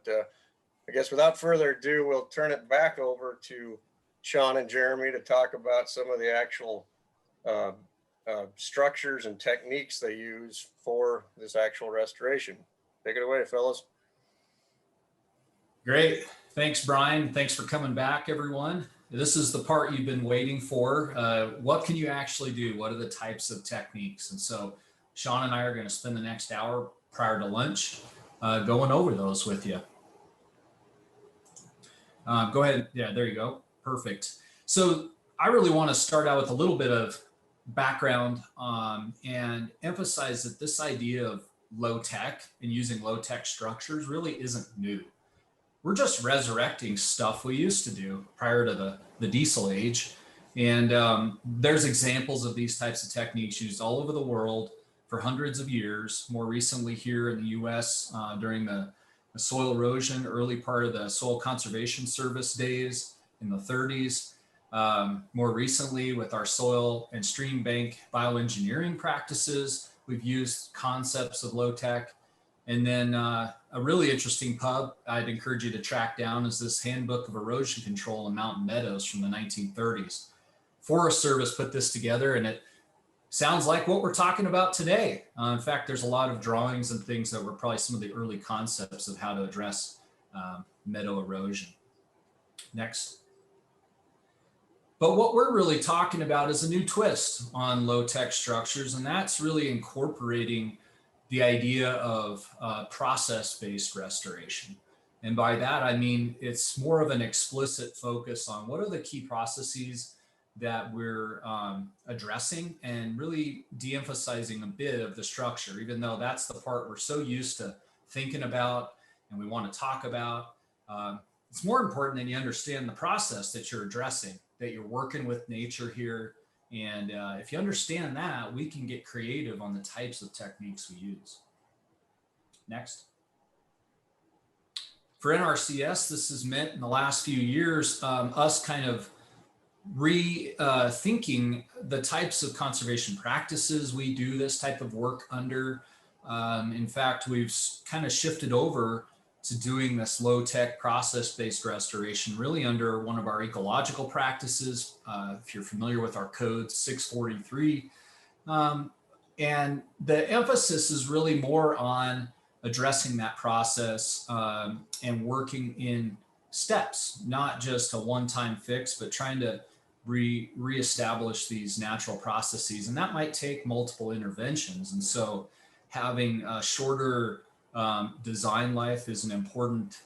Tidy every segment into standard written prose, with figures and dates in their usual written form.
But I guess without further ado, we'll turn it back over to Sean and Jeremy to talk about some of the actual structures and techniques they use for this actual restoration. Take it away, fellas. Great. Thanks, Brian. Thanks for coming back, everyone. This is the part you've been waiting for. What can you actually do? What are the types of techniques? And so Sean and I are going to spend the next hour prior to lunch going over those with you. Go ahead. Yeah, there you go. Perfect. So I really want to start out with a little bit of background and emphasize that this idea of low tech and using low tech structures really isn't new. We're just resurrecting stuff we used to do prior to the diesel age. And there's examples of these types of techniques used all over the world for hundreds of years, more recently here in the US during the soil erosion, early part of the Soil Conservation Service days in the 30s. More recently with our soil and stream bank bioengineering practices, we've used concepts of low tech. And then a really interesting pub I'd encourage you to track down is this Handbook of Erosion Control in Mountain Meadows from the 1930s. Forest Service put this together, and it sounds like what we're talking about today. In fact, there's a lot of drawings and things that were probably some of the early concepts of how to address meadow erosion. Next. But what we're really talking about is a new twist on low-tech structures, and that's really incorporating the idea of process-based restoration. And by that, I mean, it's more of an explicit focus on what are the key processes that we're addressing and really de-emphasizing a bit of the structure, even though that's the part we're so used to thinking about and we want to talk about. It's more important that you understand the process that you're addressing, that you're working with nature here. And if you understand that, we can get creative on the types of techniques we use. Next. For NRCS, this has meant in the last few years, us kind of rethinking the types of conservation practices we do this type of work under. In fact, we've kind of shifted over to doing this low-tech process-based restoration really under one of our ecological practices. If you're familiar with our code 643. And the emphasis is really more on addressing that process and working in steps, not just a one-time fix, but trying to reestablish these natural processes. And that might take multiple interventions. And so having a shorter design life is an important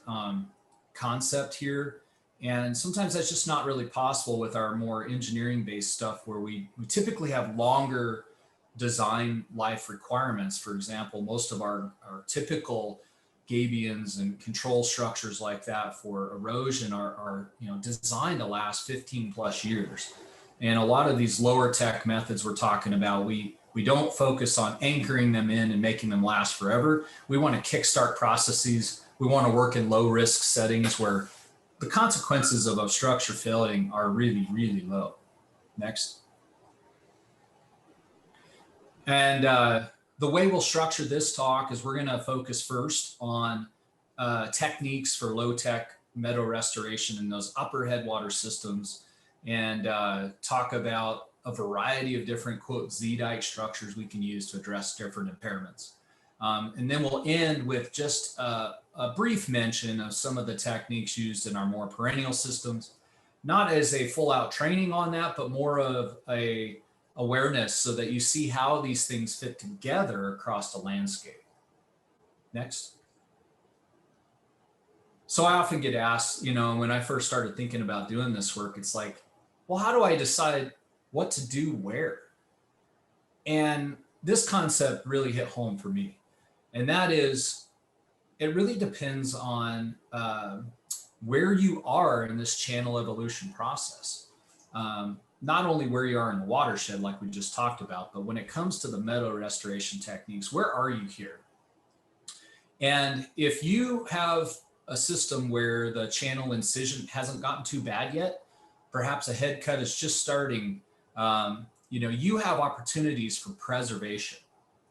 concept here. And sometimes that's just not really possible with our more engineering based stuff where we typically have longer design life requirements. For example, most of our typical gabions and control structures like that for erosion are designed to last 15 plus years. And a lot of these lower tech methods we're talking about, we don't focus on anchoring them in and making them last forever. We want to kickstart processes. We want to work in low risk settings where the consequences of a structure failing are really, really low. Next. And the way we'll structure this talk is we're going to focus first on techniques for low tech meadow restoration in those upper headwater systems and talk about a variety of different, quote, Z-dike structures we can use to address different impairments. And then we'll end with just a brief mention of some of the techniques used in our more perennial systems, not as a full out training on that, but more of a awareness so that you see how these things fit together across the landscape. Next. So I often get asked, when I first started thinking about doing this work, it's like, well, how do I decide what to do where? And this concept really hit home for me. And that is, it really depends on where you are in this channel evolution process. Not only where you are in the watershed, like we just talked about, but when it comes to the meadow restoration techniques, where are you here? And if you have a system where the channel incision hasn't gotten too bad yet, perhaps a head cut is just starting, you have opportunities for preservation.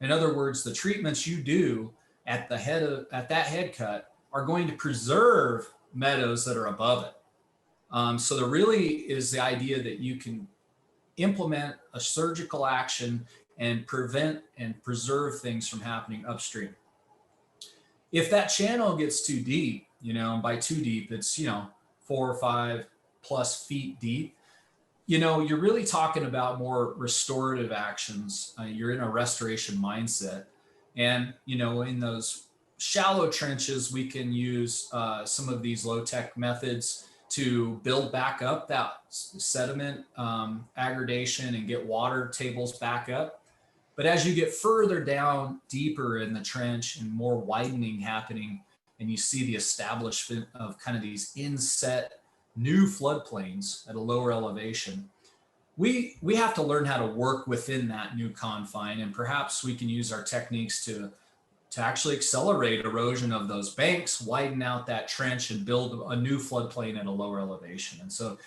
In other words, the treatments you do at that head cut are going to preserve meadows that are above it. So there really is the idea that you can implement a surgical action and prevent and preserve things from happening upstream. If that channel gets too deep, and by too deep, it's, 4 or 5 plus feet deep, you're really talking about more restorative actions. You're in a restoration mindset. And, in those shallow trenches, we can use some of these low-tech methods to build back up that sediment aggregation and get water tables back up. But as you get further down, deeper in the trench and more widening happening, and you see the establishment of kind of these inset new floodplains at a lower elevation, we have to learn how to work within that new confine, and perhaps we can use our techniques to actually accelerate erosion of those banks, widen out that trench, and build a new floodplain at a lower elevation. And so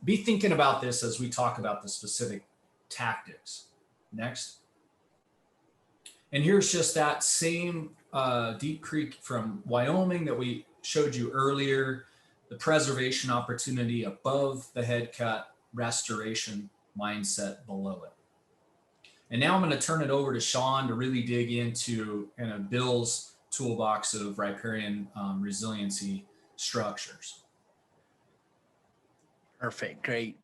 be thinking about this as we talk about the specific tactics. Next. And here's just that same Deep Creek from Wyoming that we showed you earlier, the preservation opportunity above the head cut, restoration mindset below it. And now I'm going to turn it over to Sean to really dig into kind of Bill's toolbox of riparian resiliency structures. Perfect. Great.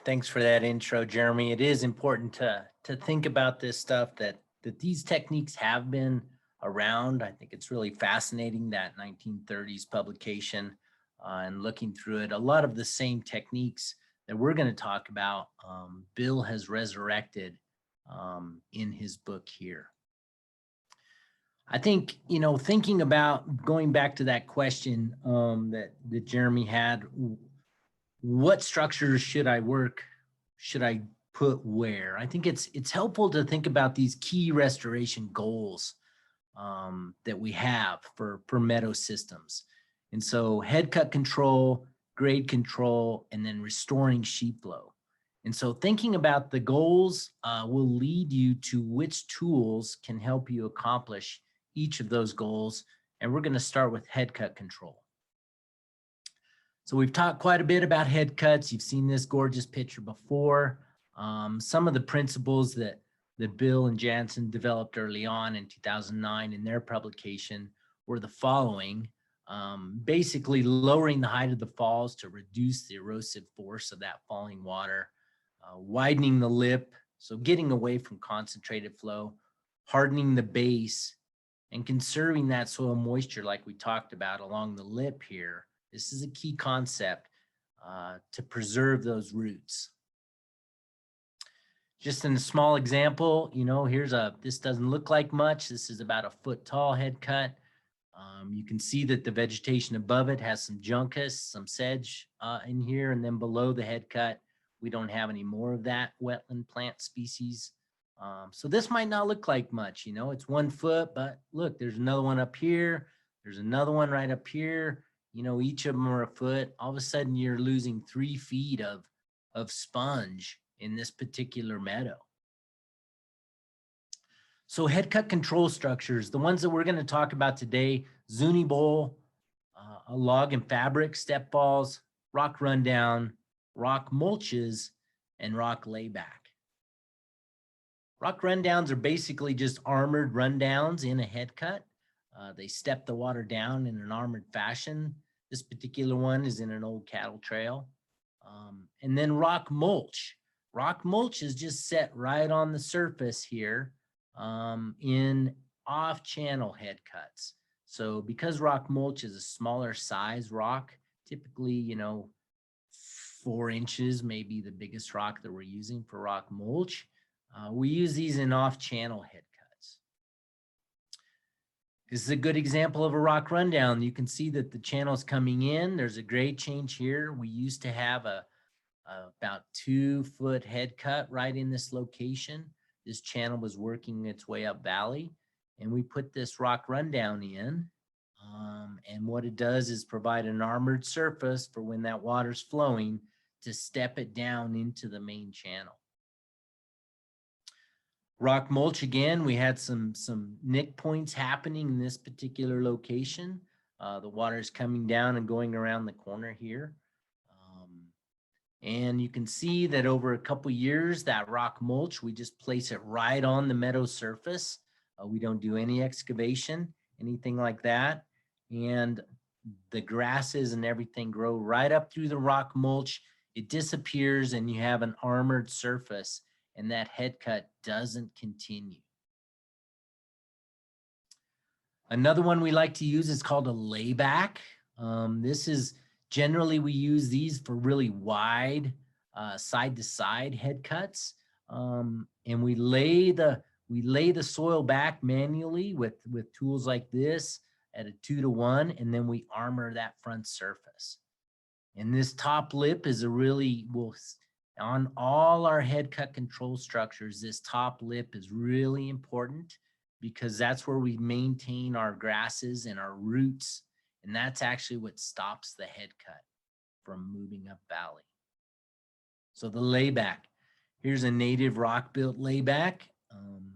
Thanks for that intro, Jeremy. It is important to think about this stuff, that these techniques have been around. I think it's really fascinating, that 1930s publication, and looking through it. A lot of the same techniques that we're going to talk about, Bill has resurrected in his book here. I think, thinking about going back to that question that Jeremy had, what structures should I put where? I think it's helpful to think about these key restoration goals that we have for meadow systems. And so head cut control, grade control, and then restoring sheet flow. And so thinking about the goals will lead you to which tools can help you accomplish each of those goals. And we're going to start with head cut control. So we've talked quite a bit about head cuts. You've seen this gorgeous picture before. Some of the principles that Bill and Jansen developed early on in 2009 in their publication were the following. Basically lowering the height of the falls to reduce the erosive force of that falling water, widening the lip, so getting away from concentrated flow, hardening the base, and conserving that soil moisture like we talked about along the lip here. This is a key concept to preserve those roots. Just in a small example, this doesn't look like much. This is about 1 foot tall head cut. You can see that the vegetation above it has some juncus, some sedge in here, and then below the head cut, we don't have any more of that wetland plant species. So this might not look like much, it's 1 foot, but look, there's another one up here. There's another one right up here. Each of them are 1 foot. All of a sudden you're losing 3 feet of sponge in this particular meadow. So head cut control structures, the ones that we're going to talk about today: Zuni bowl, a log and fabric, step balls, rock rundown, rock mulches, and rock layback. Rock rundowns are basically just armored rundowns in a head cut. They step the water down in an armored fashion. This particular one is in an old cattle trail. And then rock mulch. Rock mulch is just set right on the surface here in off-channel head cuts. So because rock mulch is a smaller size rock, typically, 4 inches may be the biggest rock that we're using for rock mulch. We use these in off-channel head cuts. This is a good example of a rock rundown. You can see that the channel's coming in. There's a grade change here. We used to have about 2 foot head cut right in this location. This channel was working its way up valley, and we put this rock rundown in. And what it does is provide an armored surface for when that water's flowing to step it down into the main channel. Rock mulch, again, we had some nick points happening in this particular location. The water is coming down and going around the corner here. And you can see that over a couple years, that rock mulch, we just place it right on the meadow surface. We don't do any excavation, anything like that. And the grasses and everything grow right up through the rock mulch. It disappears and you have an armored surface, and that head cut doesn't continue. Another one we like to use is called a layback. This is generally, we use these for really wide side-to-side head cuts. And we lay the soil back manually with tools like this at a 2-to-1, and then we armor that front surface. And this top lip is a really, on all our head cut control structures, this top lip is really important because that's where we maintain our grasses and our roots. And that's actually what stops the head cut from moving up valley. So the layback, here's a native rock built layback.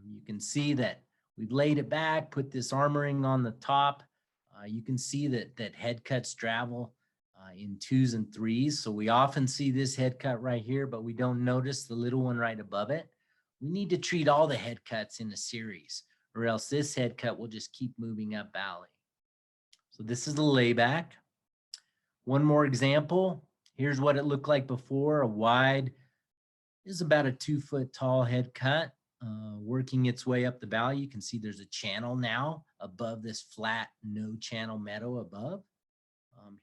You can see that we've laid it back, put this armoring on the top. You can see that head cuts travel in 2s and 3s. So we often see this head cut right here, but we don't notice the little one right above it. We need to treat all the head cuts in a series, or else this head cut will just keep moving up valley. So this is the layback. One more example. Here's what it looked like before. A wide is about a 2-foot tall head cut working its way up the valley. You can see there's a channel now above this flat no channel meadow above.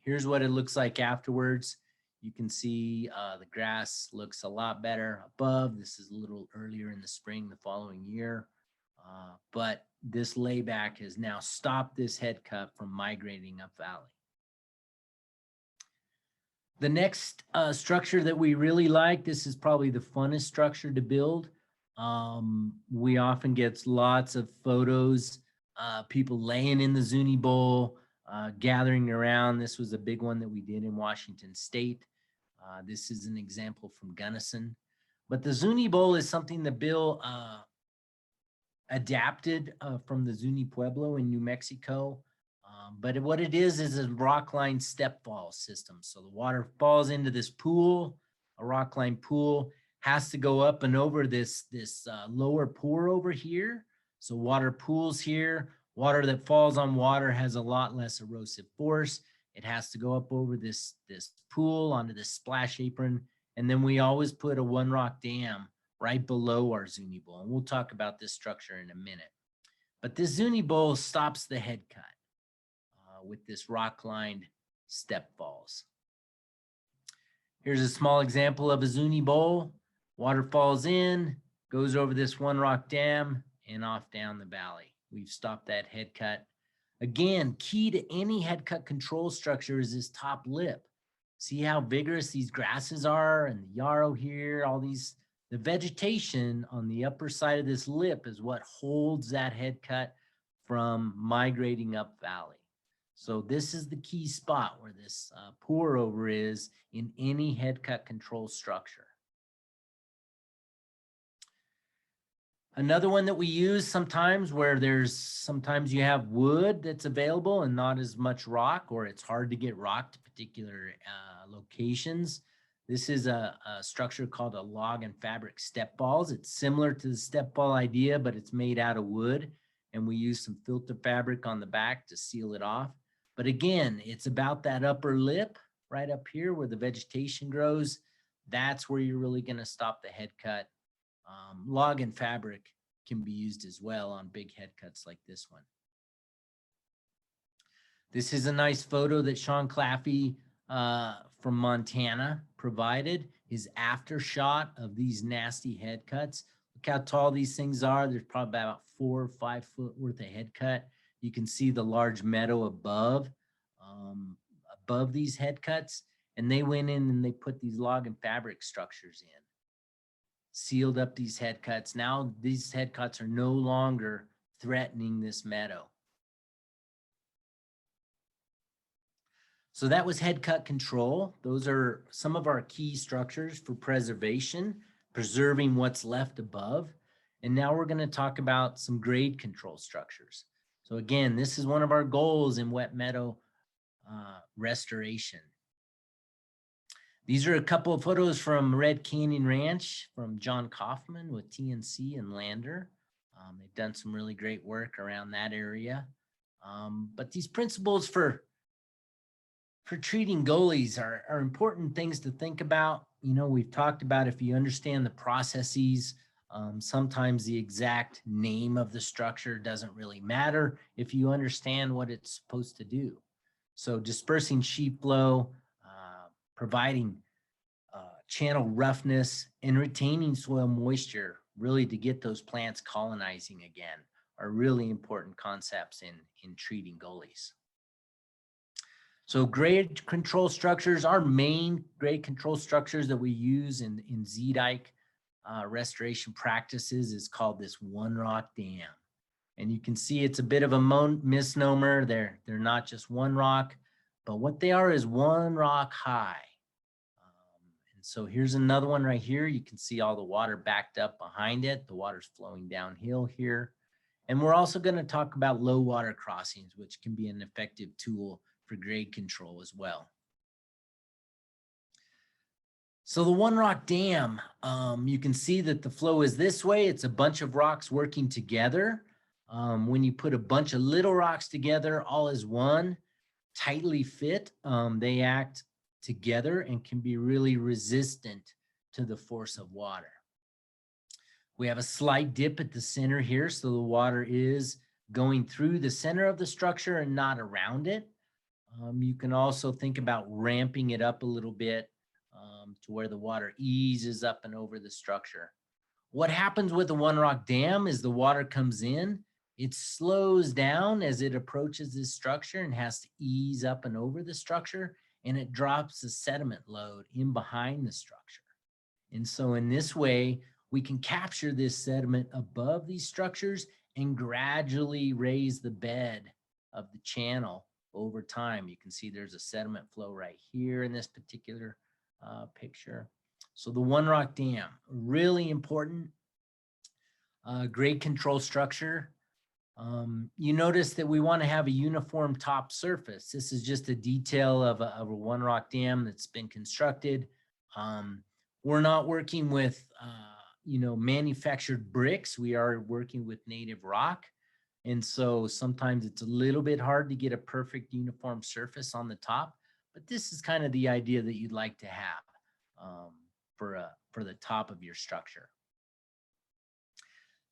Here's what it looks like afterwards. You can see the grass looks a lot better above. This is a little earlier in the spring the following year. But this layback has now stopped this head cut from migrating up valley. The next structure that we really like, this is probably the funnest structure to build. We often get lots of photos, people laying in the Zuni Bowl, gathering around. This was a big one that we did in Washington State. This is an example from Gunnison. But the Zuni Bowl is something that Bill adapted from the Zuni Pueblo in New Mexico. But what it is a rockline step fall system. So the water falls into this pool, a rockline pool, has to go up and over this lower pour over here. So water pools here. Water that falls on water has a lot less erosive force. It has to go up over this pool onto this splash apron. And then we always put a one rock dam right below our Zuni Bowl. And we'll talk about this structure in a minute. But this Zuni Bowl stops the head cut with this rock-lined step falls. Here's a small example of a Zuni Bowl. Water falls in, goes over this one rock dam and off down the valley. We've stopped that head cut. Again, key to any head cut control structure is this top lip. See how vigorous these grasses are and the yarrow here, all these, the vegetation on the upper side of this lip is what holds that head cut from migrating up valley. So this is the key spot where this pour over is in any head cut control structure. Another one that we use sometimes where sometimes you have wood that's available and not as much rock, or it's hard to get rock to particular locations. This is a structure called a log and fabric step balls. It's similar to the step ball idea, but it's made out of wood, and we use some filter fabric on the back to seal it off. But again, it's about that upper lip right up here where the vegetation grows. That's where you're really going to stop the head cut. Log and fabric can be used as well on big head cuts like this one. This is a nice photo that Sean Claffey from Montana provided, his after shot of these nasty head cuts. Look how tall these things are. There's probably about 4 or 5 foot worth of head cut. You can see the large meadow above these head cuts, and they went in and they put these log and fabric structures in, sealed up these head cuts. Now these head cuts are no longer threatening this meadow. So that was head cut control. Those are some of our key structures for preservation, preserving what's left above. And now we're going to talk about some grade control structures. So again, this is one of our goals in wet meadow restoration. These are a couple of photos from Red Canyon Ranch from John Kaufman with TNC and Lander. They've done some really great work around that area. But these principles for treating gullies are important things to think about. You know, we've talked about if you understand the processes, sometimes the exact name of the structure doesn't really matter if you understand what it's supposed to do. So dispersing sheet flow, providing channel roughness, and retaining soil moisture really to get those plants colonizing again are really important concepts in treating gullies. So grade control structures, our main grade control structures that we use in Z-dike restoration practices is called this one rock dam. And you can see it's a bit of a misnomer. They're not just one rock, but what they are is one rock high. And so here's another one right here. You can see all the water backed up behind it. The water's flowing downhill here. And we're also going to talk about low water crossings, which can be an effective tool for grade control as well. So the one rock dam, you can see that the flow is this way. It's a bunch of rocks working together. When you put a bunch of little rocks together all as one, tightly fit, they act together and can be really resistant to the force of water. We have a slight dip at the center here, so the water is going through the center of the structure and not around it. You can also think about ramping it up a little bit to where the water eases up and over the structure. What happens with the one rock dam is the water comes in, it slows down as it approaches this structure and has to ease up and over the structure, and it drops the sediment load in behind the structure. And so in this way, we can capture this sediment above these structures and gradually raise the bed of the channel over time. You can see there's a sediment flow right here in this particular picture. So the one rock dam, really important grade control structure. You notice that we want to have a uniform top surface. This is just a detail of a one rock dam that's been constructed. We're not working with manufactured bricks. We are working with native rock. And so sometimes it's a little bit hard to get a perfect uniform surface on the top, but this is kind of the idea that you'd like to have for the top of your structure.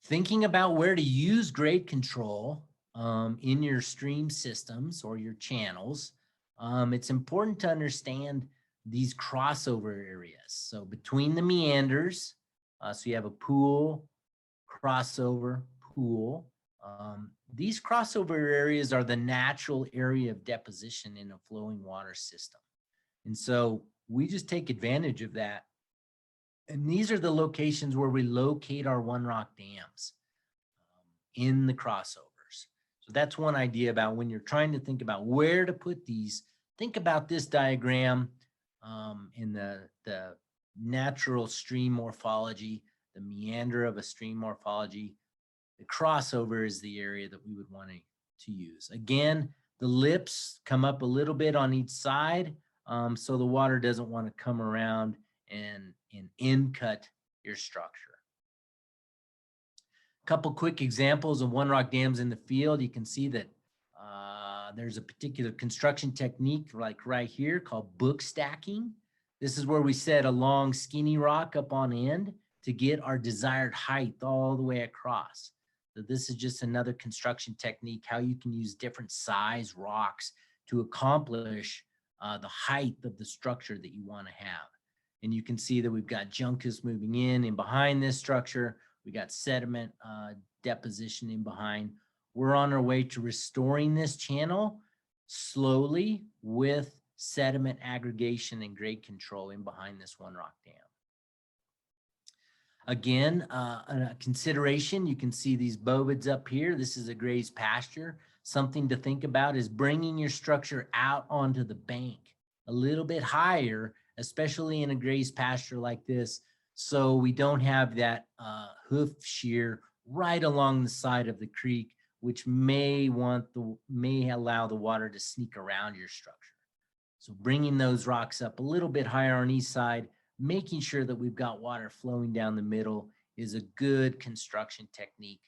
Thinking about where to use grade control in your stream systems or your channels, it's important to understand these crossover areas. So between the meanders, so you have a pool, crossover, pool. These crossover areas are the natural area of deposition in a flowing water system. And so we just take advantage of that. And these are the locations where we locate our one rock dams in the crossovers. So that's one idea about when you're trying to think about where to put these. Think about this diagram in the natural stream morphology, the meander of a stream morphology. The crossover is the area that we would want to use. Again, the lips come up a little bit on each side, so the water doesn't want to come around and end cut your structure. A couple quick examples of one rock dams in the field. You can see that there's a particular construction technique like right here called book stacking. This is where we set a long skinny rock up on end to get our desired height all the way across. So this is just another construction technique, how you can use different size rocks to accomplish the height of the structure that you want to have. And you can see that we've got juncus moving in and behind this structure. We got sediment deposition in behind. We're on our way to restoring this channel slowly with sediment aggregation and grade control in behind this one rock dam. Again, a consideration, you can see these bovids up here. This is a grazed pasture. Something to think about is bringing your structure out onto the bank a little bit higher, especially in a grazed pasture like this, so we don't have that hoof shear right along the side of the creek, which may allow the water to sneak around your structure. So bringing those rocks up a little bit higher on each side, making sure that we've got water flowing down the middle is a good construction technique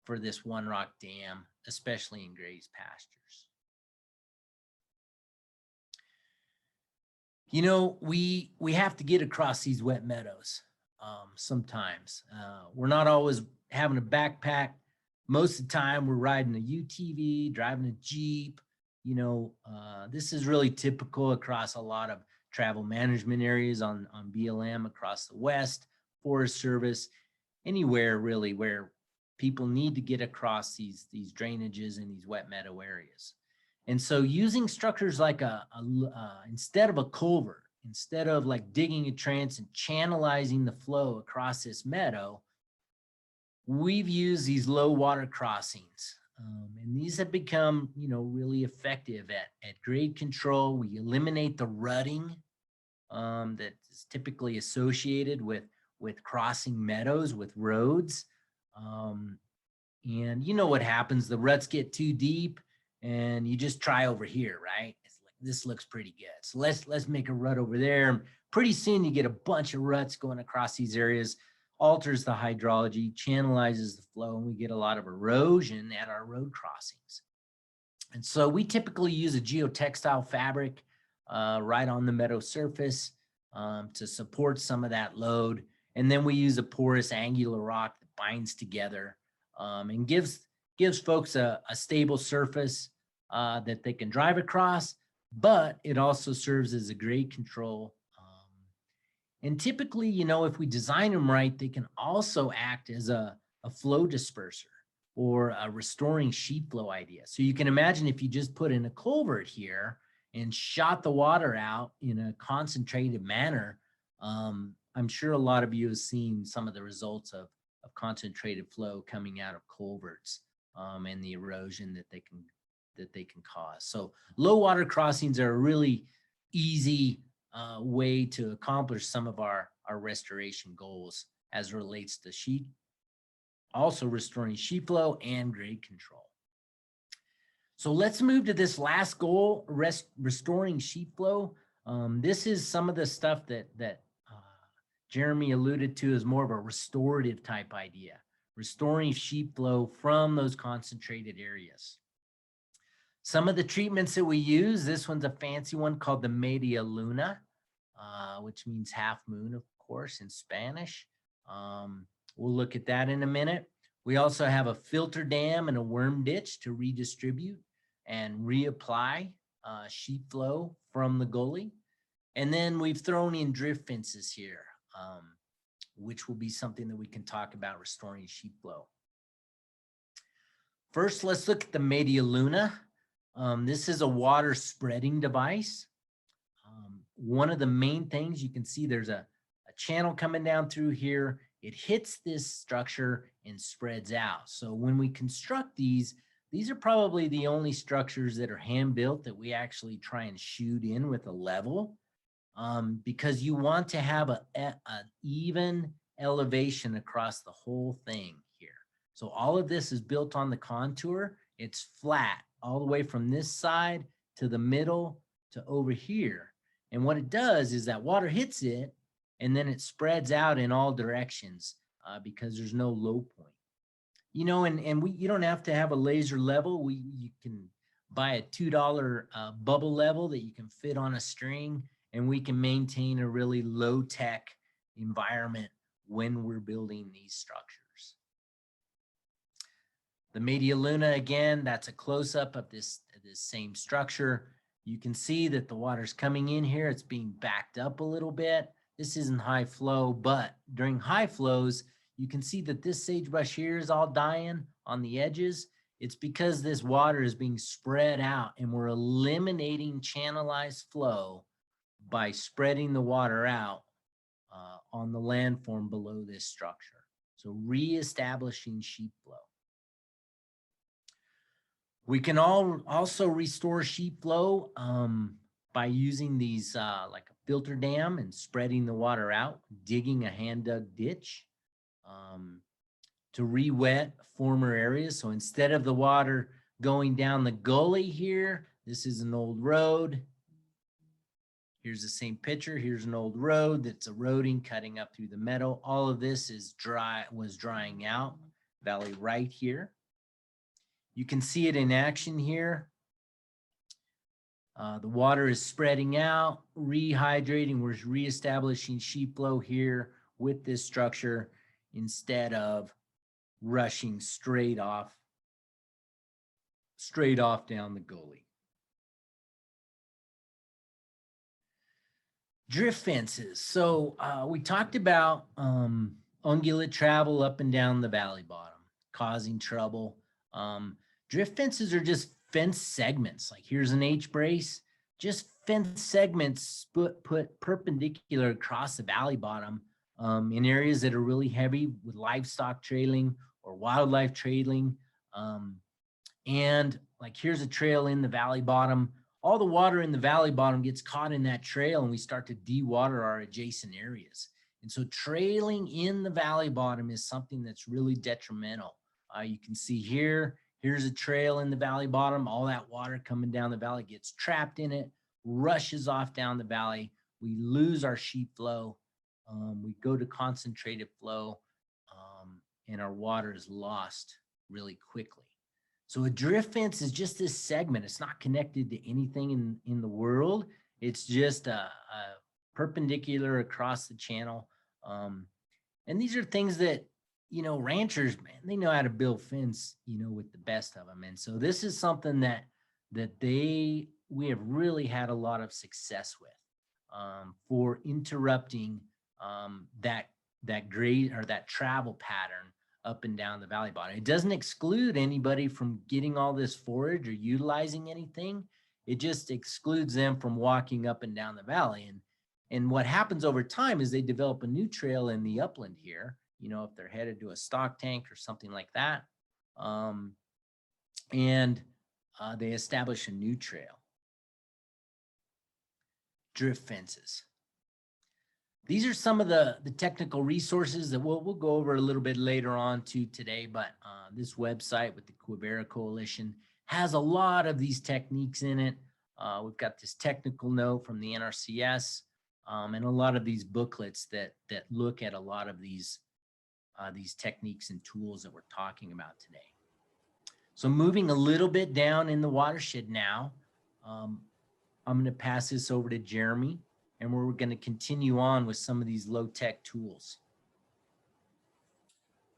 for this one rock dam, especially in grazed pastures. You know, we have to get across these wet meadows sometimes. We're not always having a backpack. Most of the time we're riding a UTV, driving a Jeep. You know, this is really typical across a lot of travel management areas on BLM across the West, Forest Service, anywhere really where people need to get across these drainages in these wet meadow areas. And so using structures like instead of a culvert, instead of like digging a trench and channelizing the flow across this meadow, we've used these low water crossings. And these have become, you know, really effective at grade control. We eliminate the rutting that is typically associated with crossing meadows with roads. And you know what happens, the ruts get too deep and you just try over here, right? It's like, this looks pretty good. So let's make a rut over there. Pretty soon you get a bunch of ruts going across these areas, alters the hydrology, channelizes the flow, and we get a lot of erosion at our road crossings. And so we typically use a geotextile fabric right on the meadow surface to support some of that load. And then we use a porous angular rock that binds together and gives folks a stable surface that they can drive across, but it also serves as a grade control. And typically, you know, if we design them right, they can also act as a flow disperser or a restoring sheet flow idea. So you can imagine if you just put in a culvert here and shot the water out in a concentrated manner, I'm sure a lot of you have seen some of the results of concentrated flow coming out of culverts and the erosion that they can cause. So low water crossings are a really easy way to accomplish some of our restoration goals as it relates to sheet, also restoring sheet flow and grade control. So let's move to this last goal, restoring sheet flow. This is some of the stuff that Jeremy alluded to as more of a restorative type idea, restoring sheet flow from those concentrated areas. Some of the treatments that we use, this one's a fancy one called the Media Luna, which means half moon, of course, in Spanish. We'll look at that in a minute. We also have a filter dam and a worm ditch to redistribute and reapply sheet flow from the gully. And then we've thrown in drift fences here, which will be something that we can talk about restoring sheet flow. First, let's look at the Media Luna. This is a water spreading device. One of the main things you can see, there's a channel coming down through here. It hits this structure and spreads out. So when we construct these are probably the only structures that are hand built that we actually try and shoot in with a level, because you want to have an even elevation across the whole thing here. So all of this is built on the contour. It's flat all the way from this side to the middle to over here. And what it does is that water hits it and then it spreads out in all directions because there's no low point. You know, and you don't have to have a laser level. You can buy a $2 bubble level that you can fit on a string, and we can maintain a really low tech environment when we're building these structures. The Media Luna, again, that's a close-up of this same structure. You can see that the water's coming in here. It's being backed up a little bit. This isn't high flow, but during high flows, you can see that this sagebrush here is all dying on the edges. It's because this water is being spread out and we're eliminating channelized flow by spreading the water out on the landform below this structure. So reestablishing sheet flow. We can also restore sheet flow by using these like a filter dam and spreading the water out, digging a hand dug ditch to re-wet former areas. So instead of the water going down the gully here, this is an old road. Here's the same picture. Here's an old road that's eroding, cutting up through the meadow. All of this is was drying out. Valley right here. You can see it in action here. The water is spreading out, rehydrating. We're reestablishing sheet flow here with this structure instead of rushing straight off down the gully. Drift fences. So we talked about ungulate travel up and down the valley bottom, causing trouble. Drift fences are just fence segments. Like here's an H brace, just fence segments put perpendicular across the valley bottom in areas that are really heavy with livestock trailing or wildlife trailing. And like here's a trail in the valley bottom. All the water in the valley bottom gets caught in that trail and we start to de-water our adjacent areas. And so trailing in the valley bottom is something that's really detrimental. You can see here's a trail in the valley bottom. All that water coming down the valley gets trapped in it, rushes off down the valley. We lose our sheet flow. We go to concentrated flow and our water is lost really quickly. So a drift fence is just this segment. It's not connected to anything in the world. It's just a perpendicular across the channel. And these are things that, you know, ranchers, man, they know how to build fence, you know, with the best of them. And so this is something that we have really had a lot of success with for interrupting that grade or that travel pattern up and down the valley bottom. It doesn't exclude anybody from getting all this forage or utilizing anything. It just excludes them from walking up and down the valley. And what happens over time is they develop a new trail in the upland here, you know, if they're headed to a stock tank or something like that. And they establish a new trail. Drift fences. These are some of the technical resources that we'll go over a little bit later on today, but this website with the Quivira Coalition has a lot of these techniques in it. We've got this technical note from the NRCS and a lot of these booklets that look at a lot of these techniques and tools that we're talking about today. So moving a little bit down in the watershed now, I'm going to pass this over to Jeremy. And we're going to continue on with some of these low-tech tools.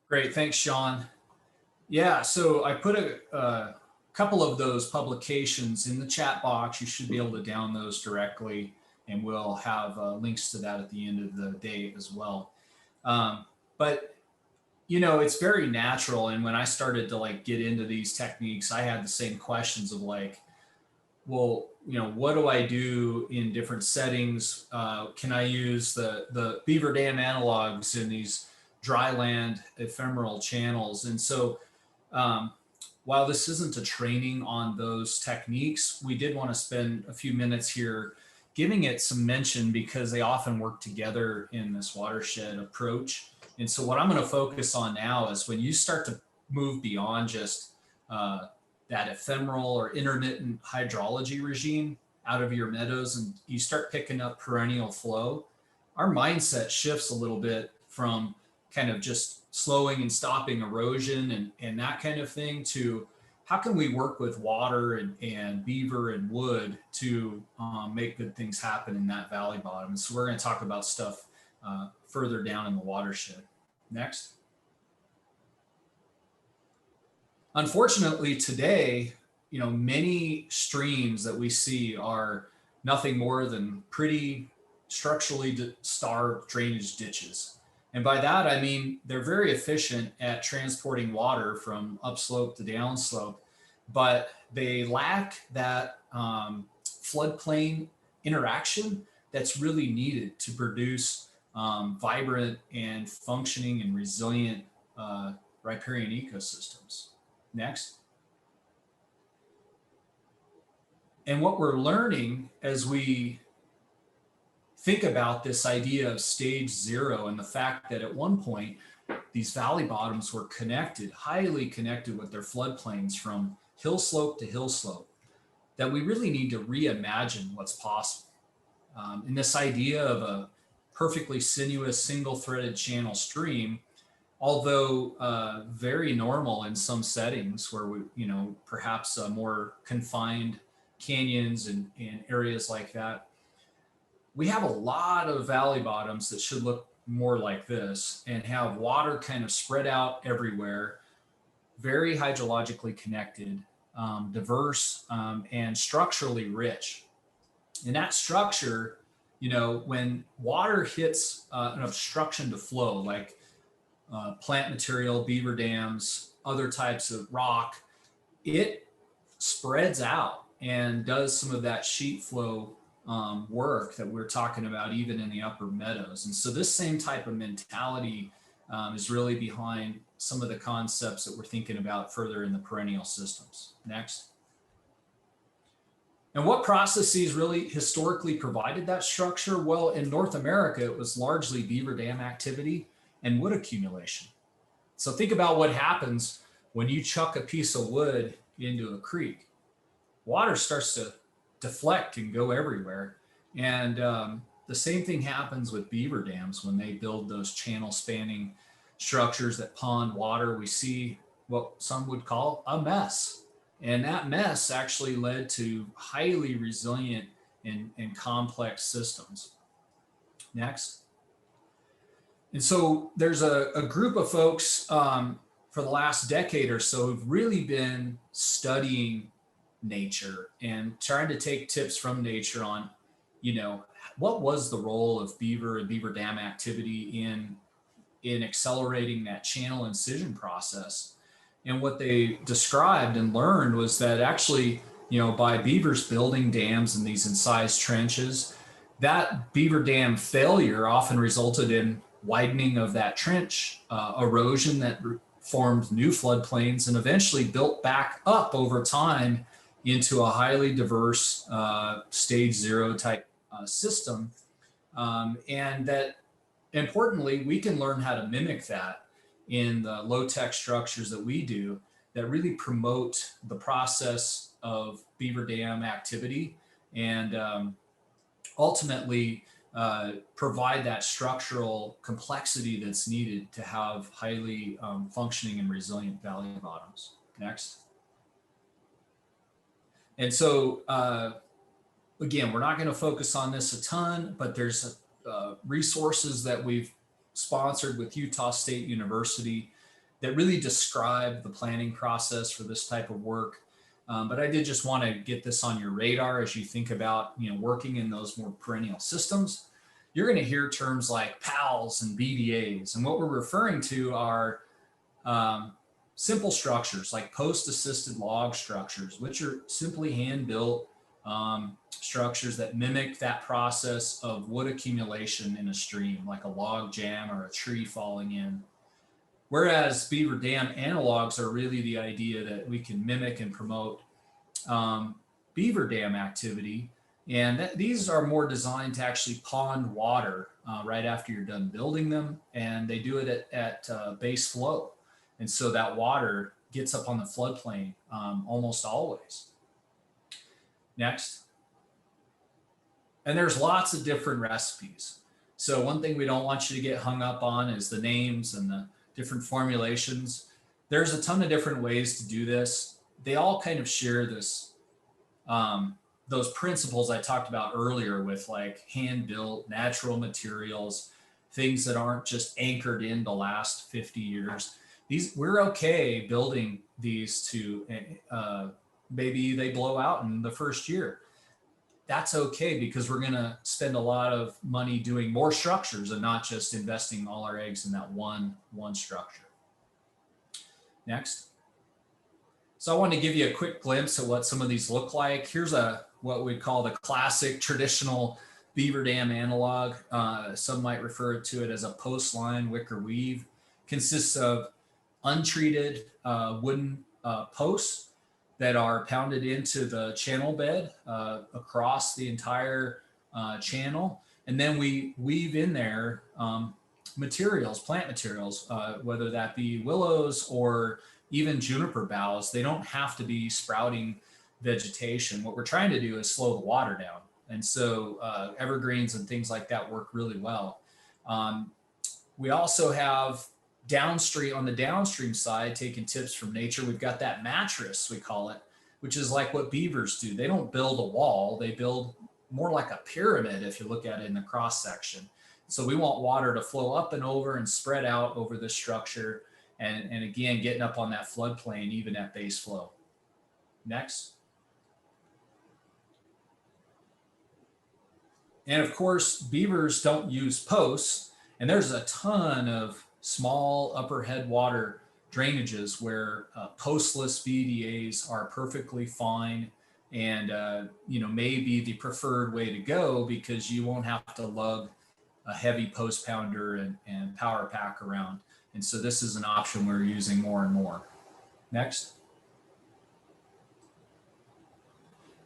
Great, thanks, Sean. Yeah, so I put a couple of those publications in the chat box. You should be able to download those directly, and we'll have links to that at the end of the day as well. But you know, it's very natural. And when I started to like get into these techniques, I had the same questions of like, well, you know, what do I do in different settings? Can I use the beaver dam analogs in these dry land ephemeral channels? And so while this isn't a training on those techniques, we did want to spend a few minutes here giving it some mention because they often work together in this watershed approach. And so what I'm going to focus on now is when you start to move beyond just that ephemeral or intermittent hydrology regime out of your meadows and you start picking up perennial flow, our mindset shifts a little bit from kind of just slowing and stopping erosion and that kind of thing to how can we work with water and beaver and wood to make good things happen in that valley bottom. And so we're going to talk about stuff further down in the watershed. Next. Unfortunately, today, you know, many streams that we see are nothing more than pretty structurally starved drainage ditches. And by that, I mean, they're very efficient at transporting water from upslope to downslope, but they lack that floodplain interaction that's really needed to produce vibrant and functioning and resilient riparian ecosystems. Next. And what we're learning as we think about this idea of stage zero and the fact that at one point, these valley bottoms were connected, highly connected with their floodplains from hill slope to hill slope, that we really need to reimagine what's possible. And this idea of a perfectly sinuous single-threaded channel stream, although very normal in some settings where we, perhaps more confined canyons and areas like that, we have a lot of valley bottoms that should look more like this and have water kind of spread out everywhere, very hydrologically connected, diverse, and structurally rich. And that structure, when water hits an obstruction to flow, like plant material, beaver dams, other types of rock, it spreads out and does some of that sheet flow work that we're talking about even in the upper meadows. And so this same type of mentality is really behind some of the concepts that we're thinking about further in the perennial systems. Next. And what processes really historically provided that structure? Well, in North America, it was largely beaver dam activity and wood accumulation. So think about what happens when you chuck a piece of wood into a creek. Water starts to deflect and go everywhere. And the same thing happens with beaver dams when they build those channel spanning structures that pond water. We see what some would call a mess. And that mess actually led to highly resilient and complex systems. Next. And so there's a group of folks for the last decade or so who've really been studying nature and trying to take tips from nature on, what was the role of beaver and beaver dam activity in accelerating that channel incision process. And what they described and learned was that actually, by beavers building dams in these incised trenches, that beaver dam failure often resulted in widening of that trench, erosion that formed new floodplains, and eventually built back up over time into a highly diverse stage 0 type system. And that importantly, we can learn how to mimic that in the low-tech structures that we do that really promote the process of beaver dam activity and ultimately provide that structural complexity that's needed to have highly functioning and resilient valley bottoms. Next. And so, again, we're not going to focus on this a ton, but there's resources that we've sponsored with Utah State University that really describe the planning process for this type of work. But I did just want to get this on your radar as you think about, working in those more perennial systems. You're going to hear terms like PALs and BDAs. And what we're referring to are simple structures like post-assisted log structures, which are simply hand-built structures that mimic that process of wood accumulation in a stream, like a log jam or a tree falling in. Whereas beaver dam analogs are really the idea that we can mimic and promote beaver dam activity. And these are more designed to actually pond water right after you're done building them. And they do it at base flow. And so that water gets up on the floodplain almost always. Next. And there's lots of different recipes. So one thing we don't want you to get hung up on is the names and the different formulations. There's a ton of different ways to do this. They all kind of share this, those principles I talked about earlier with like hand-built natural materials, things that aren't just anchored in the last 50 years. We're okay building these to, maybe they blow out in the first year. That's okay because we're going to spend a lot of money doing more structures and not just investing all our eggs in that one structure. Next. So I want to give you a quick glimpse at what some of these look like. Here's what we call the classic traditional beaver dam analog. Some might refer to it as a post line wicker weave. Consists of untreated wooden posts that are pounded into the channel bed across the entire channel. And then we weave in there materials, plant materials, whether that be willows or even juniper boughs. They don't have to be sprouting vegetation. What we're trying to do is slow the water down And so evergreens and things like that work really well. We also have downstream, on the downstream side, taking tips from nature. We've got that mattress, we call it, which is like what beavers do. They don't build a wall, they build more like a pyramid if you look at it in the cross section. So we want water to flow up and over and spread out over the structure. And again, getting up on that floodplain, even at base flow. Next. And of course, beavers don't use posts, and there's a ton of small upper headwater drainages where postless BDAs are perfectly fine and may be the preferred way to go because you won't have to lug a heavy post pounder and power pack around. And so this is an option we're using more and more. Next.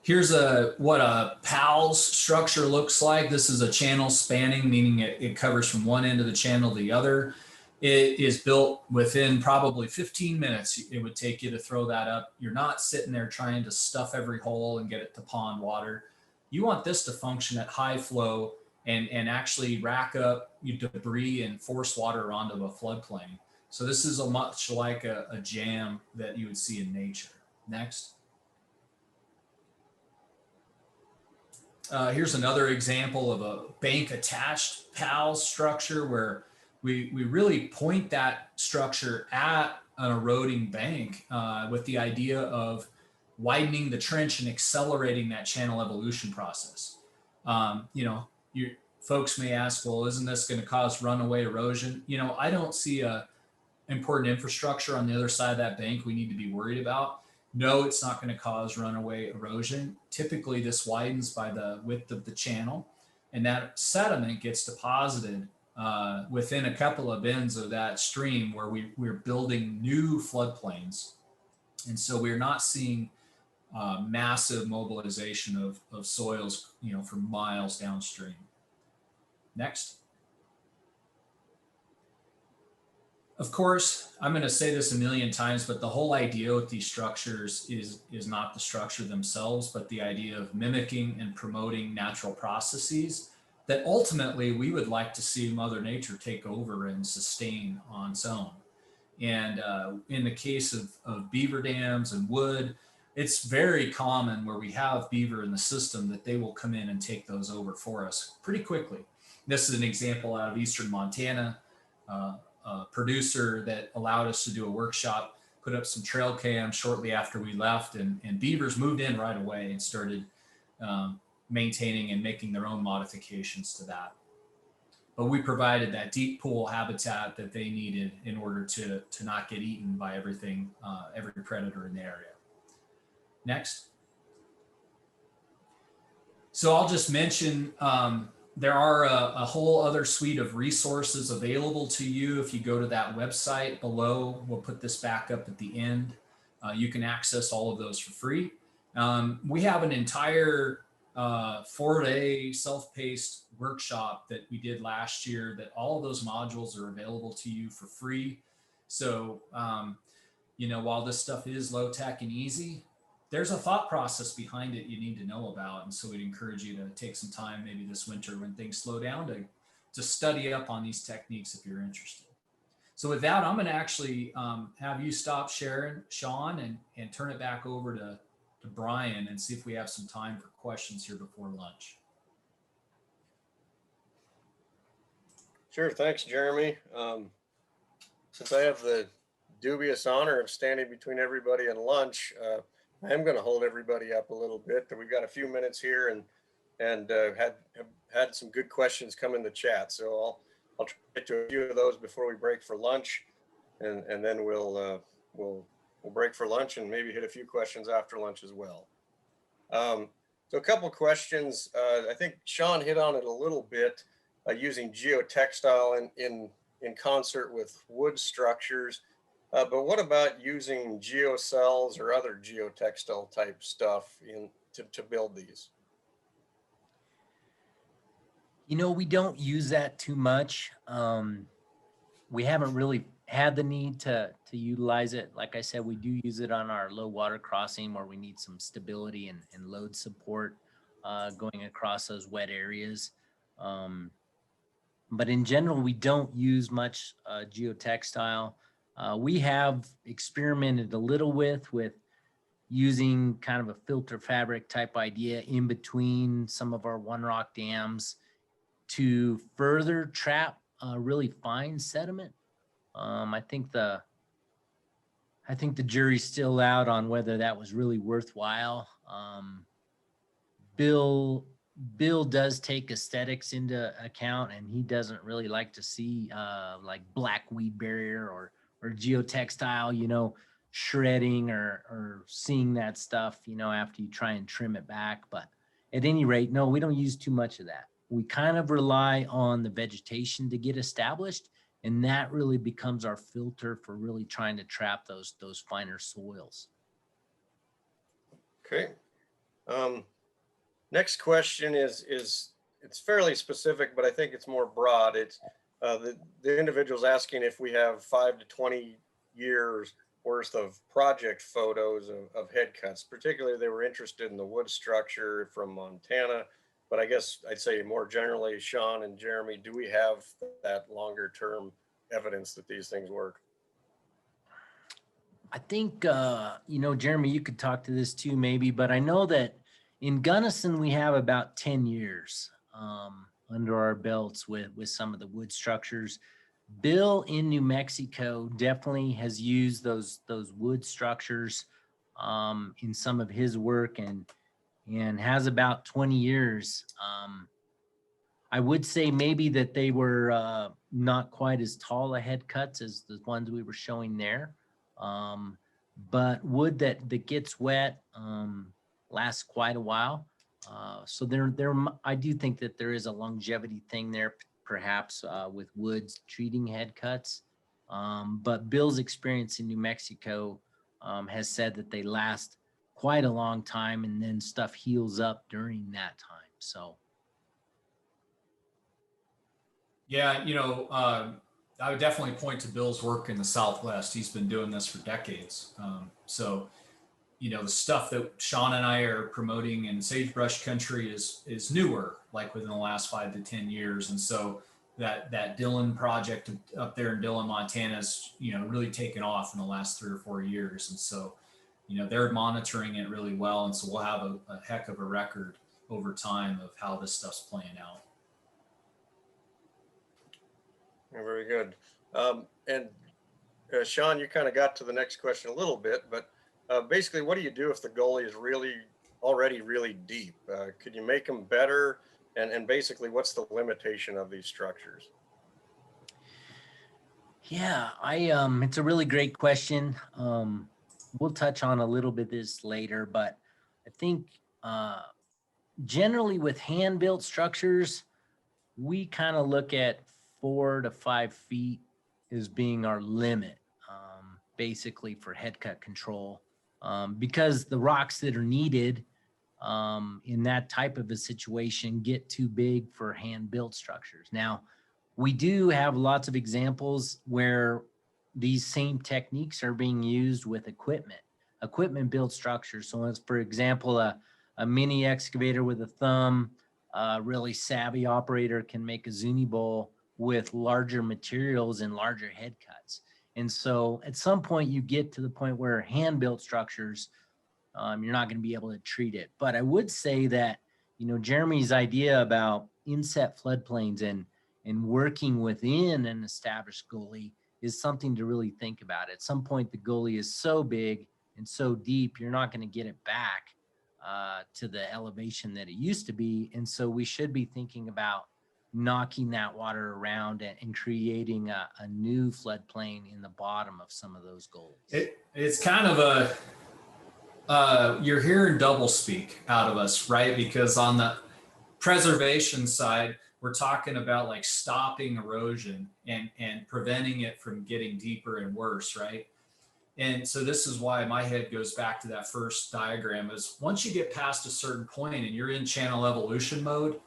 Here's what a PALS structure looks like. This is a channel spanning, meaning it covers from one end of the channel to the other. It is built within probably 15 minutes. It would take you to throw that up. You're not sitting there trying to stuff every hole and get it to pond water. You want this to function at high flow and actually rack up debris and force water onto a floodplain. So this is much like a jam that you would see in nature. Next. Here's another example of a bank attached PALS structure where we really point that structure at an eroding bank with the idea of widening the trench and accelerating that channel evolution process. Folks may ask, well, isn't this going to cause runaway erosion? I don't see a important infrastructure on the other side of that bank we need to be worried about. No, it's not going to cause runaway erosion. Typically, this widens by the width of the channel, and that sediment gets deposited within a couple of bends of that stream where we're building new floodplains. And so we're not seeing massive mobilization of soils, for miles downstream. Next. Of course, I'm going to say this a million times, but the whole idea with these structures is not the structure themselves, but the idea of mimicking and promoting natural processes that ultimately we would like to see Mother Nature take over and sustain on its own. And in the case of beaver dams and wood, it's very common where we have beaver in the system that they will come in and take those over for us pretty quickly. This is an example out of eastern Montana. A producer that allowed us to do a workshop, put up some trail cams shortly after we left, and beavers moved in right away and started maintaining and making their own modifications to that. But we provided that deep pool habitat that they needed in order to not get eaten by everything, every predator in the area. Next. So I'll just mention, there are a whole other suite of resources available to you. If you go to that website below, we'll put this back up at the end. You can access all of those for free. We have an entire 4-day self-paced workshop that we did last year that all of those modules are available to you for free. So, while this stuff is low tech and easy, there's a thought process behind it you need to know about. And so we'd encourage you to take some time, maybe this winter when things slow down, to study up on these techniques if you're interested. So with that, I'm going to actually have you stop sharing, Sean, and turn it back over to Brian and see if we have some time for questions here before lunch. Sure. Thanks, Jeremy. Since I have the dubious honor of standing between everybody and lunch, I'm going to hold everybody up a little bit. We've got a few minutes here and have had some good questions come in the chat. So I'll try to get to a few of those before we break for lunch, and then we'll break for lunch and maybe hit a few questions after lunch as well. So a couple questions. I think Sean hit on it a little bit, using geotextile in concert with wood structures. But what about using geocells or other geotextile type stuff to build these? We don't use that too much. We haven't really had the need to utilize it. Like I said, we do use it on our low water crossing where we need some stability and load support. going across those wet areas. But in general, we don't use much geotextile. We have experimented a little with using kind of a filter fabric type idea in between some of our one rock dams to further trap really fine sediment. I think the jury's still out on whether that was really worthwhile. Bill does take aesthetics into account, and he doesn't really like to see like black weed barrier or geotextile, shredding or seeing that stuff, after you try and trim it back. But at any rate, no, we don't use too much of that. We kind of rely on the vegetation to get established, and that really becomes our filter for really trying to trap those finer soils. Okay. Next question is it's fairly specific, but I think it's more broad. It's the individual's asking if we have 5 to 20 years worth of project photos of head cuts. Particularly, they were interested in the wood structure from Montana, but I guess I'd say more generally, Sean and Jeremy, do we have that longer term evidence that these things work? I think, Jeremy, you could talk to this too, maybe, but I know that in Gunnison, we have about 10 years under our belts with some of the wood structures. Bill in New Mexico definitely has used those wood structures in some of his work and has about 20 years. I would say maybe that they were not quite as tall a head cuts as the ones we were showing there. But wood that gets wet lasts quite a while. So I do think that there is a longevity thing there, perhaps with woods treating head cuts. But Bill's experience in New Mexico has said that they last quite a long time, and then stuff heals up during that time. So. Yeah, I would definitely point to Bill's work in the Southwest. He's been doing this for decades. So, the stuff that Sean and I are promoting in sagebrush country is newer, like within the last 5 to 10 years. And so that Dillon project up there in Dillon, Montana is, really taken off in the last 3 or 4 years. And so, they're monitoring it really well. And so we'll have a heck of a record over time of how this stuff's playing out. Very good. And Sean, you kind of got to the next question a little bit, but basically, what do you do if the gully is already really deep? Could you make them better? And basically, what's the limitation of these structures? Yeah, it's a really great question. We'll touch on a little bit this later, but I think generally with hand-built structures, we kind of look at 4 to 5 feet as being our limit, basically for head cut control, because the rocks that are needed in that type of a situation get too big for hand-built structures. Now, we do have lots of examples where these same techniques are being used with equipment-built structures. So as, for example, a mini excavator with a thumb, a really savvy operator can make a Zuni bowl with larger materials and larger head cuts. And so at some point you get to the point where hand-built structures, you're not going to be able to treat it. But I would say that, Jeremy's idea about inset floodplains and working within an established gully is something to really think about. At some point, the gully is so big and so deep, you're not going to get it back to the elevation that it used to be. And so we should be thinking about knocking that water around and creating a new floodplain in the bottom of some of those gullies. It's kind of you're hearing double speak out of us, right? Because on the preservation side, we're talking about like stopping erosion and preventing it from getting deeper and worse, right? And so this is why my head goes back to that first diagram is once you get past a certain point and you're in channel evolution mode,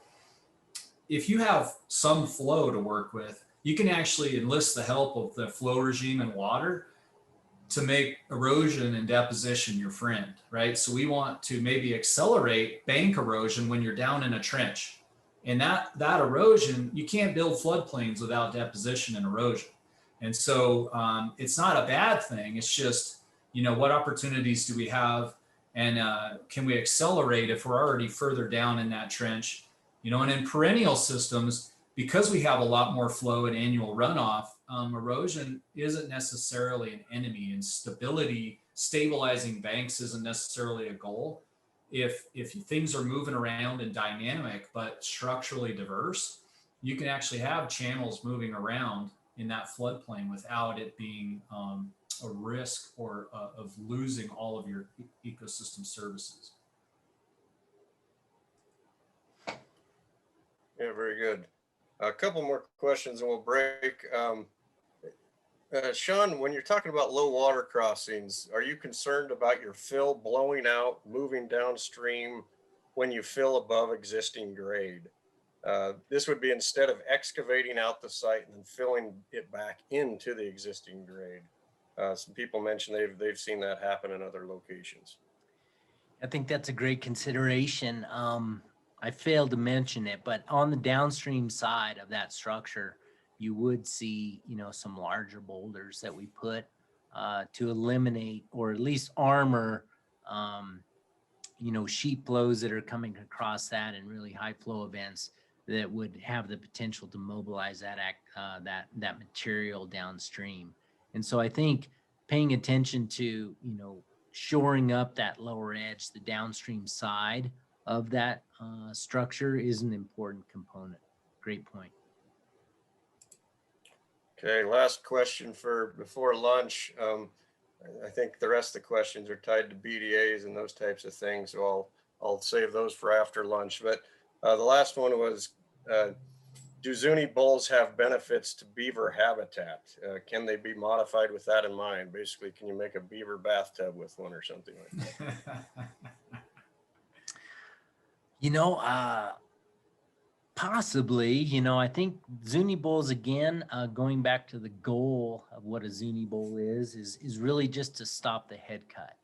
if you have some flow to work with, you can actually enlist the help of the flow regime and water to make erosion and deposition your friend, right? So we want to maybe accelerate bank erosion when you're down in a trench. And that erosion, you can't build floodplains without deposition and erosion. And so it's not a bad thing. It's just, what opportunities do we have, and can we accelerate if we're already further down in that trench? And in perennial systems, because we have a lot more flow and annual runoff, erosion isn't necessarily an enemy, and stabilizing banks isn't necessarily a goal. If things are moving around and dynamic but structurally diverse, you can actually have channels moving around in that floodplain without it being a risk of losing all of your ecosystem services. Yeah, very good. A couple more questions and we'll break. Sean, when you're talking about low water crossings, are you concerned about your fill blowing out, moving downstream when you fill above existing grade? This would be instead of excavating out the site and then filling it back into the existing grade. Some people mentioned they've seen that happen in other locations. I think that's a great consideration. I failed to mention it, but on the downstream side of that structure, you would see, some larger boulders that we put to eliminate or at least armor, sheet flows that are coming across that and really high flow events that would have the potential to mobilize that material downstream. And so I think paying attention to, shoring up that lower edge, the downstream side of that structure is an important component. Great point. Okay, last question for before lunch. I think the rest of the questions are tied to BDAs and those types of things, so I'll save those for after lunch. But the last one was, do Zuni bulls have benefits to beaver habitat? Can they be modified with that in mind? Basically, can you make a beaver bathtub with one or something like that? Possibly, I think Zuni bulls, again, going back to the goal of what a Zuni bull is really just to stop the head cut.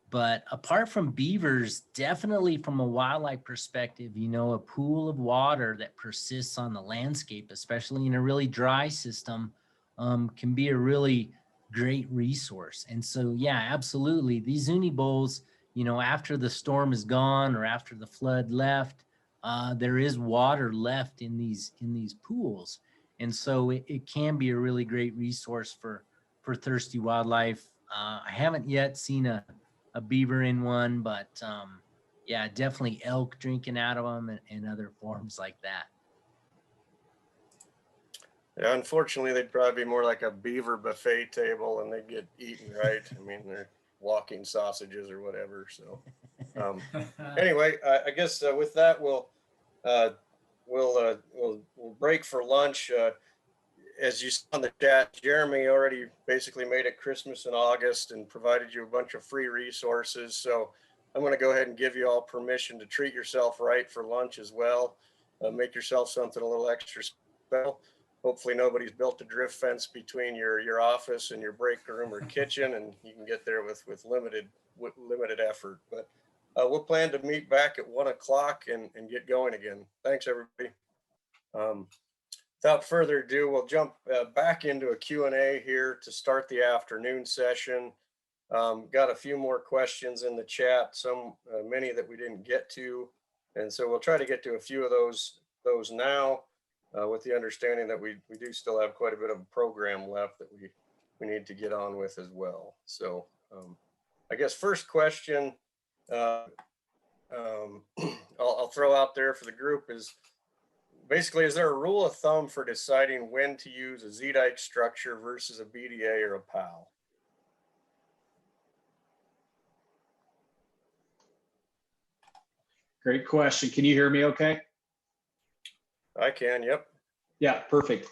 But apart from beavers, definitely from a wildlife perspective, a pool of water that persists on the landscape, especially in a really dry system, can be a really great resource. And so, yeah, absolutely. These Zuni bulls, after the storm is gone or after the flood left, there is water left in these pools. And so it can be a really great resource for thirsty wildlife. I haven't yet seen a beaver in one, but yeah, definitely elk drinking out of them and other forms like that. Yeah, unfortunately, they'd probably be more like a beaver buffet table and they'd get eaten, right? I mean, they're walking sausages or whatever. So anyway, I guess with that, we'll break for lunch. As you saw in the chat, Jeremy already basically made it Christmas in August and provided you a bunch of free resources. So I'm going to go ahead and give you all permission to treat yourself right for lunch as well. Make yourself something a little extra special. Hopefully nobody's built a drift fence between your office and your break room or kitchen, and you can get there with limited effort. But we'll plan to meet back at 1 o'clock and get going again. Thanks, everybody. Without further ado, we'll jump back into a Q&A here to start the afternoon session. Got a few more questions in the chat, many that we didn't get to. And so we'll try to get to a few of those now with the understanding that we do still have quite a bit of a program left that we need to get on with as well. So I guess first question I'll throw out there for the group is, basically, is there a rule of thumb for deciding when to use a Z-dike structure versus a BDA or a PAL? Great question. Can you hear me okay? I can, yep. Yeah, perfect.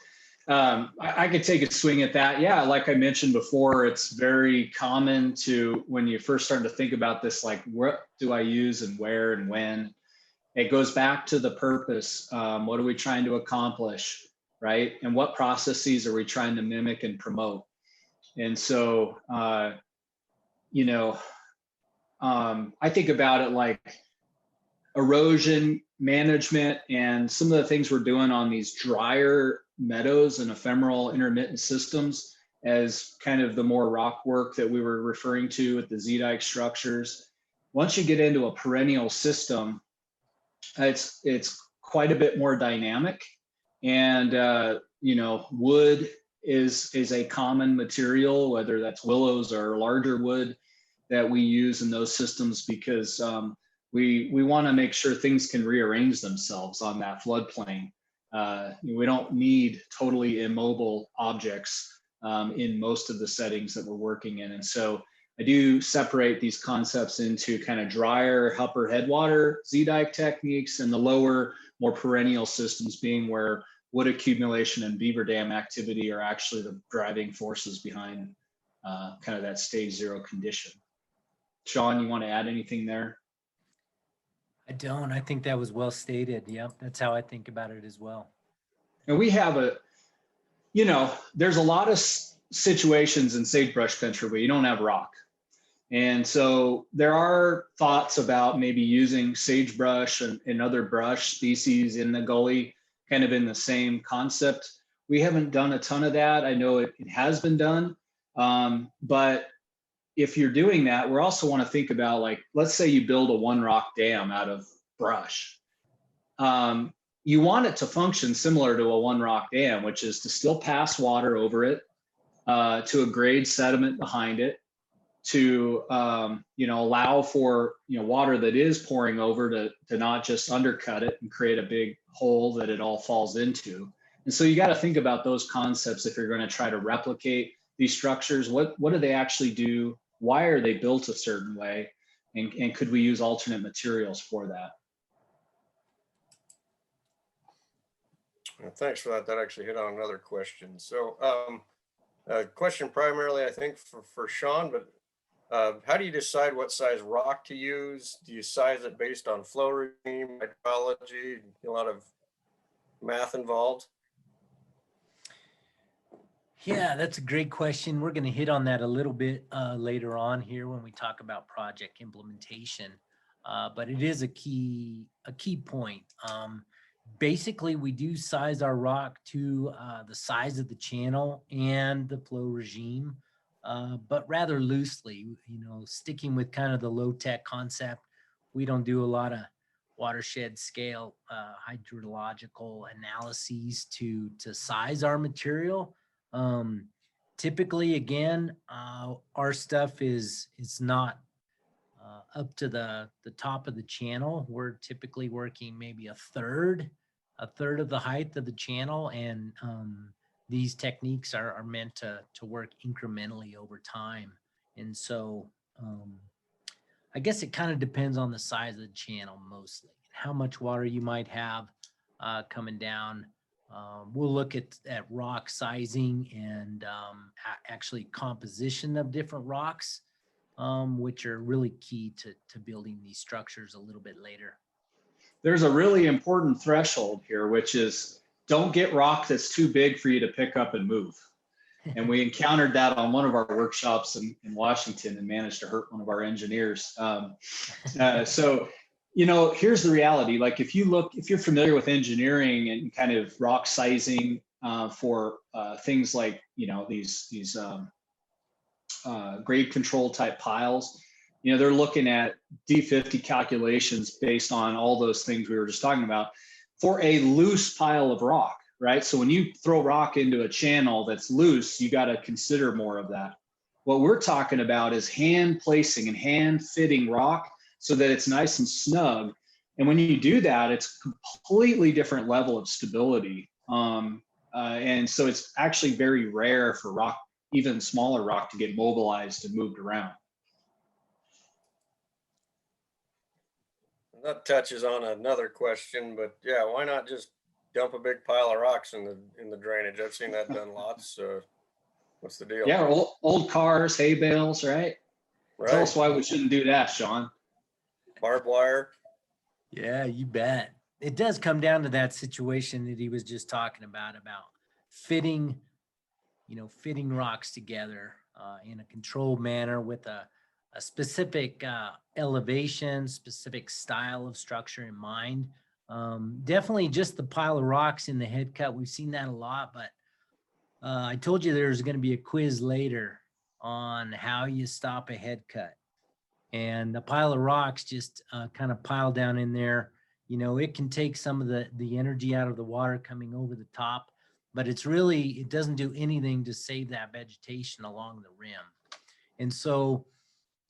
I could take a swing at that. Yeah, like I mentioned before, it's very common to, when you first start to think about this, like what do I use and where and when? It goes back to the purpose. What are we trying to accomplish, right? And what processes are we trying to mimic and promote? And so, I think about it like erosion management and some of the things we're doing on these drier meadows and ephemeral intermittent systems as kind of the more rock work that we were referring to with the Z-dike structures. Once you get into a perennial system, it's quite a bit more dynamic. And, wood is a common material, whether that's willows or larger wood that we use in those systems, because we want to make sure things can rearrange themselves on that floodplain. We don't need totally immobile objects in most of the settings that we're working in. And so I do separate these concepts into kind of drier upper headwater Z-dike techniques, and the lower, more perennial systems being where wood accumulation and beaver dam activity are actually the driving forces behind kind of that stage 0 condition. Sean, you want to add anything there? I don't. I think that was well stated. Yep, that's how I think about it as well. And we have there's a lot of situations in sagebrush country where you don't have rock. And so there are thoughts about maybe using sagebrush and other brush species in the gully, kind of in the same concept. We haven't done a ton of that. I know it has been done. But if you're doing that, we also want to think about, like, let's say you build a one rock dam out of brush. You want it to function similar to a one rock dam, which is to still pass water over it, to a grade sediment behind it, to allow for water that is pouring over to not just undercut it and create a big hole that it all falls into. And so you got to think about those concepts if you're going to try to replicate these structures. What do they actually do? Why are they built a certain way? And could we use alternate materials for that? Well, thanks for that. That actually hit on another question. So question primarily, I think, for Sean, but how do you decide what size rock to use? Do you size it based on flow regime, hydrology, a lot of math involved? Yeah, that's a great question. We're going to hit on that a little bit later on here when we talk about project implementation. But it is a key point. Basically, we do size our rock to the size of the channel and the flow regime, but rather loosely, sticking with kind of the low-tech concept. We don't do a lot of watershed scale hydrological analyses to size our material. Typically, again, our stuff is not up to the top of the channel. We're typically working maybe a third of the height of the channel, and these techniques are meant to work incrementally over time. And so I guess it kind of depends on the size of the channel mostly, how much water you might have coming down. We'll look at rock sizing and actually composition of different rocks, which are really key to building these structures a little bit later. There's a really important threshold here, which is don't get rock that's too big for you to pick up and move. And we encountered that on one of our workshops in Washington and managed to hurt one of our engineers. So here's the reality. Like if you're familiar with engineering and kind of rock sizing for things like, these grade control type piles, they're looking at D50 calculations based on all those things we were just talking about for a loose pile of rock, right? So when you throw rock into a channel that's loose, you got to consider more of that. What we're talking about is hand placing and hand fitting rock so that it's nice and snug. And when you do that, it's a completely different level of stability. And so it's actually very rare for rock, even smaller rock, to get mobilized and moved around. That touches on another question, but yeah, why not just dump a big pile of rocks in the drainage? I've seen that done lots. What's the deal? Yeah, old cars, hay bales, right? Tell us why we shouldn't do that, Sean. Barbed wire. Yeah, you bet. It does come down to that situation that he was just talking about fitting rocks together in a controlled manner with a specific elevation, specific style of structure in mind. Definitely just the pile of rocks in the head cut. We've seen that a lot, but I told you there's going to be a quiz later on how you stop a head cut. And the pile of rocks just kind of pile down in there. You know, it can take some of the energy out of the water coming over the top, but it doesn't do anything to save that vegetation along the rim. And so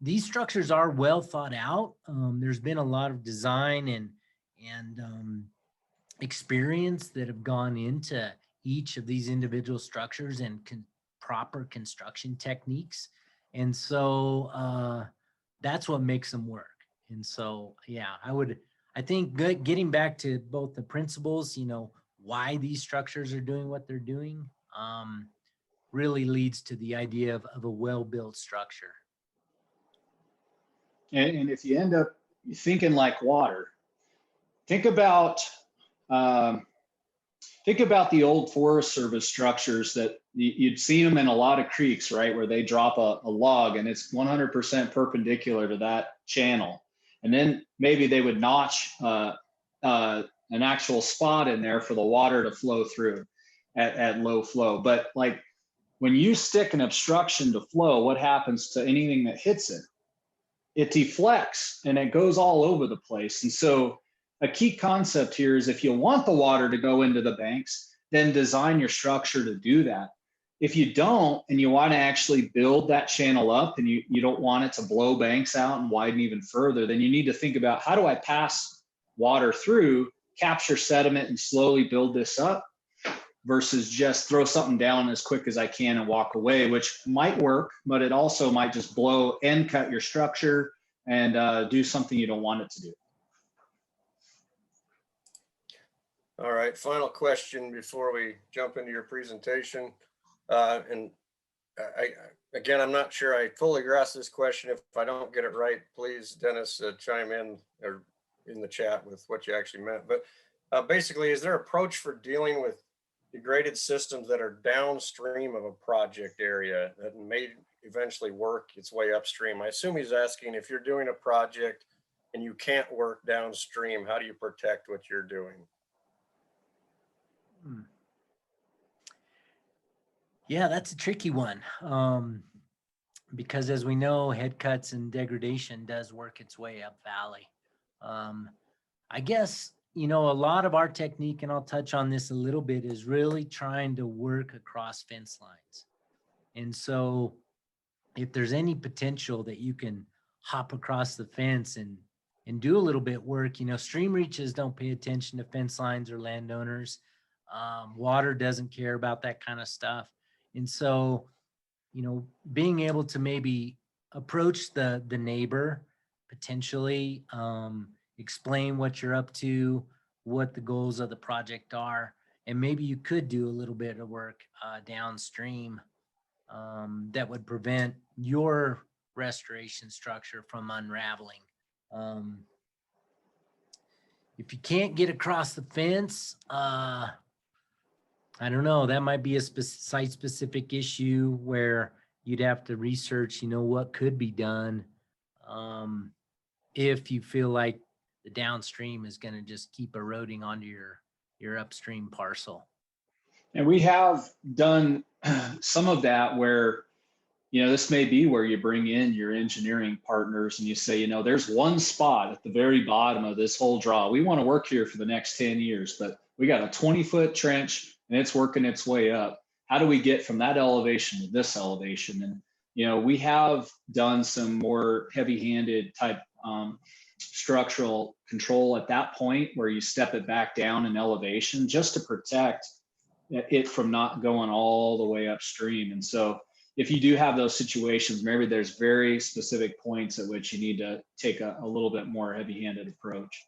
these structures are well thought out. There's been a lot of design and experience that have gone into each of these individual structures and proper construction techniques. And so that's what makes them work. And so, yeah, I think getting back to both the principles, you know, why these structures are doing what they're doing, really leads to the idea of a well-built structure. And if you end up thinking like water, think about the old Forest Service structures that you'd see them in a lot of creeks, right? Where they drop a log and it's 100% perpendicular to that channel. And then maybe they would notch an actual spot in there for the water to flow through at low flow. But like when you stick an obstruction to flow, what happens to anything that hits it? It deflects and it goes all over the place. And so a key concept here is if you want the water to go into the banks, then design your structure to do that. If you don't, and you want to actually build that channel up and you don't want it to blow banks out and widen even further, then you need to think about, how do I pass water through, capture sediment and slowly build this up, versus just throw something down as quick as I can and walk away, which might work, but it also might just blow and cut your structure and do something you don't want it to do. All right, final question before we jump into your presentation. Again, I'm not sure I fully grasp this question. If I don't get it right, please, Dennis, chime in or in the chat with what you actually meant. But basically, is there an approach for dealing with degraded systems that are downstream of a project area that may eventually work its way upstream? I assume he's asking, if you're doing a project and you can't work downstream, how do you protect what you're doing? Yeah, that's a tricky one. Because as we know, head cuts and degradation does work its way up valley. I guess, you know, a lot of our technique, and I'll touch on this a little bit, is really trying to work across fence lines. And so if there's any potential that you can hop across the fence and do a little bit work, you know, stream reaches don't pay attention to fence lines or landowners. Water doesn't care about that kind of stuff. And so, you know, being able to maybe approach the neighbor potentially, explain what you're up to, what the goals of the project are, and maybe you could do a little bit of work downstream that would prevent your restoration structure from unraveling. If you can't get across the fence, I don't know, that might be a site-specific issue where you'd have to research, you know, what could be done if you feel like the downstream is going to just keep eroding onto your upstream parcel. And we have done some of that where, you know, this may be where you bring in your engineering partners and you say, you know, there's one spot at the very bottom of this whole draw. We want to work here for the next 10 years, but we got a 20-foot trench and it's working its way up. How do we get from that elevation to this elevation? And, you know, we have done some more heavy-handed type structural control at that point where you step it back down in elevation just to protect it from not going all the way upstream. And so if you do have those situations, maybe there's very specific points at which you need to take a little bit more heavy-handed approach.